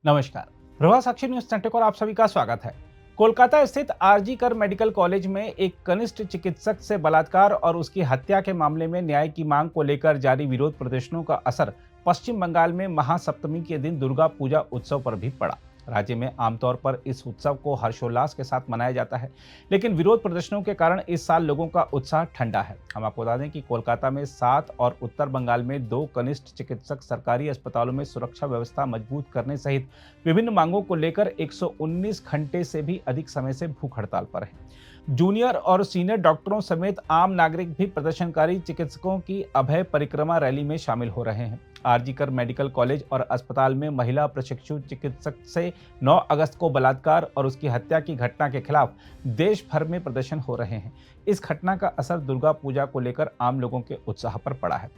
नमस्कार। प्रभा साक्षी news centre आप सभी का स्वागत है। कोलकाता स्थित आरजी कर मेडिकल कॉलेज में एक कनिष्ठ चिकित्सक से बलात्कार और उसकी हत्या के मामले में न्याय की मांग को लेकर जारी विरोध प्रदर्शनों का असर पश्चिम बंगाल में महासप्तमी के दिन दुर्गा पूजा उत्सव पर भी पड़ा। राज्य में आमतौर पर इस उत्सव को हर्षोल्लास के साथ मनाया जाता है, लेकिन विरोध प्रदर्शनों के कारण इस साल लोगों का उत्साह ठंडा है। हम आपको बता दें कि कोलकाता में 7 और उत्तर बंगाल में 2 कनिष्ठ चिकित्सक सरकारी अस्पतालों में सुरक्षा व्यवस्था मजबूत करने सहित विभिन्न मांगों को लेकर 119 घंटे से भी अधिक समय से भूख हड़ताल पर है। जूनियर और सीनियर डॉक्टरों समेत आम नागरिक भी प्रदर्शनकारी चिकित्सकों की अभय परिक्रमा रैली में शामिल हो रहे हैं। आरजी कर मेडिकल कॉलेज और अस्पताल में महिला प्रशिक्षु चिकित्सक से 9 अगस्त को बलात्कार और उसकी हत्या की घटना के खिलाफ देश भर में प्रदर्शन हो रहे हैं। इस घटना का असर दुर्गा पूजा को लेकर आम लोगों के उत्साह पर पड़ा है।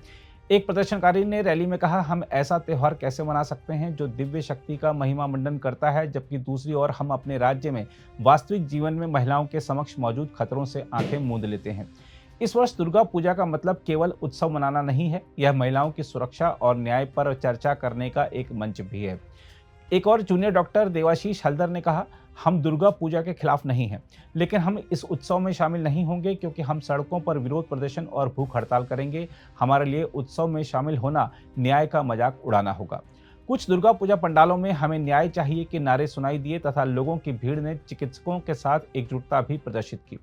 एक प्रदर्शनकारी ने रैली में कहा, हम ऐसा त्योहार कैसे मना सकते हैं जो दिव्य शक्ति का महिमा मंडन करता है, जबकि दूसरी ओर हम अपने राज्य में वास्तविक जीवन में महिलाओं के समक्ष मौजूद खतरों से आंखें मूंद लेते हैं। इस वर्ष दुर्गा पूजा का मतलब केवल उत्सव मनाना नहीं है, यह महिलाओं की सुरक्षा और न्याय पर चर्चा करने का एक मंच भी है। एक और जूनियर डॉक्टर देवाशीष हल्दर ने कहा, हम दुर्गा पूजा के खिलाफ नहीं हैं, लेकिन हम इस उत्सव में शामिल नहीं होंगे क्योंकि हम सड़कों पर विरोध प्रदर्शन और भूख हड़ताल करेंगे। हमारे लिए उत्सव में शामिल होना न्याय का मजाक उड़ाना होगा। कुछ दुर्गा पूजा पंडालों में हमें न्याय चाहिए के नारे सुनाई दिए तथा लोगों की भीड़ ने चिकित्सकों के साथ एकजुटता भी प्रदर्शित की।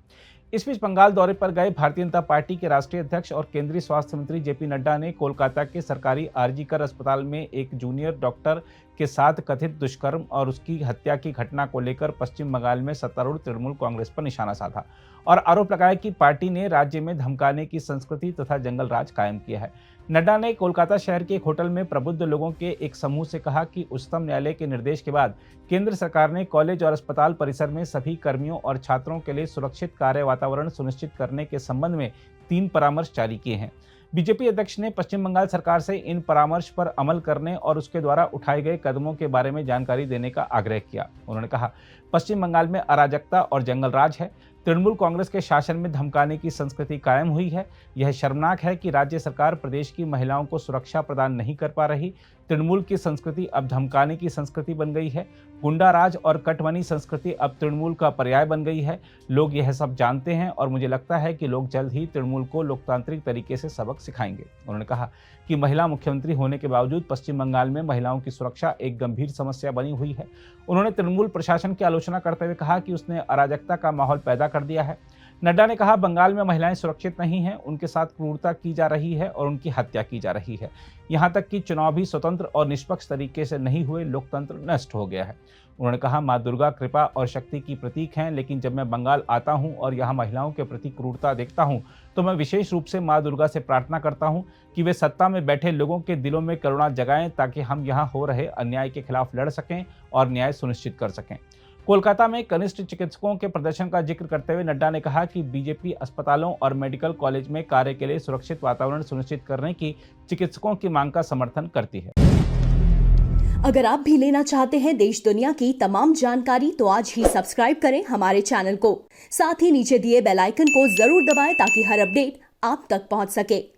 इस बीच बंगाल दौरे पर गए भारतीय जनता पार्टी के राष्ट्रीय अध्यक्ष और केंद्रीय स्वास्थ्य मंत्री जेपी नड्डा ने कोलकाता के सरकारी आरजी कर अस्पताल में एक जूनियर डॉक्टर के साथ कथित दुष्कर्म और उसकी हत्या की घटना को लेकर पश्चिम बंगाल में सत्तारूढ़ तृणमूल कांग्रेस पर निशाना साधा और आरोप लगाया कि पार्टी ने राज्य में धमकाने की संस्कृति तथा जंगल राज कायम किया है। नड्डा ने कोलकाता शहर के एक होटल में प्रबुद्ध लोगों के एक समूह से कहा कि उच्चतम न्यायालय के निर्देश के बाद केंद्र सरकार ने कॉलेज और अस्पताल परिसर में सभी कर्मियों और छात्रों के लिए सुरक्षित कार्य वातावरण सुनिश्चित करने के संबंध में 3 परामर्श जारी किए हैं। बीजेपी अध्यक्ष ने पश्चिम बंगाल सरकार से इन परामर्श पर अमल करने और उसके द्वारा उठाए गए कदमों के बारे में जानकारी देने का आग्रह किया। उन्होंने कहा, पश्चिम बंगाल में अराजकता और जंगल राज है। तृणमूल कांग्रेस के शासन में धमकाने की संस्कृति कायम हुई है। यह शर्मनाक है कि राज्य सरकार प्रदेश की महिलाओं को सुरक्षा प्रदान नहीं कर पा रही। तृणमूल की संस्कृति अब धमकाने की संस्कृति बन गई है। गुंडा राज और कटमनी संस्कृति अब तृणमूल का पर्याय बन गई है। लोग यह सब जानते हैं और मुझे लगता है कि लोग जल्द ही तृणमूल को लोकतांत्रिक तरीके से सबक सिखाएंगे। उन्होंने कहा कि महिला मुख्यमंत्री होने के बावजूद पश्चिम बंगाल में महिलाओं की सुरक्षा एक गंभीर समस्या बनी हुई है। उन्होंने तृणमूल प्रशासन की आलोचना करते हुए कहा कि उसने अराजकता का माहौल पैदा कर दिया है। नड्डा ने कहा, बंगाल में महिलाएं सुरक्षित नहीं हैं, उनके साथ क्रूरता की जा रही है और उनकी हत्या की जा रही है। यहाँ तक कि चुनाव भी स्वतंत्र और निष्पक्ष तरीके से नहीं हुए, लोकतंत्र नष्ट हो गया है। उन्होंने कहा, माँ दुर्गा कृपा और शक्ति की प्रतीक हैं, लेकिन जब मैं बंगाल आता हूँ और यहाँ महिलाओं के प्रति क्रूरता देखता हूँ तो मैं विशेष रूप से माँ दुर्गा से प्रार्थना करता हूँ कि वे सत्ता में बैठे लोगों के दिलों में करुणा जगाएं ताकि हम यहाँ हो रहे अन्याय के खिलाफ लड़ सकें और न्याय सुनिश्चित कर सकें। कोलकाता में कनिष्ठ चिकित्सकों के प्रदर्शन का जिक्र करते हुए नड्डा ने कहा कि बीजेपी अस्पतालों और मेडिकल कॉलेज में कार्य के लिए सुरक्षित वातावरण सुनिश्चित करने की चिकित्सकों की मांग का समर्थन करती है। अगर आप भी लेना चाहते हैं देश दुनिया की तमाम जानकारी तो आज ही सब्सक्राइब करें हमारे चैनल को। साथ ही नीचे दिए बेल आइकन को जरूर दबाएं ताकि हर अपडेट आप तक पहुंच सके।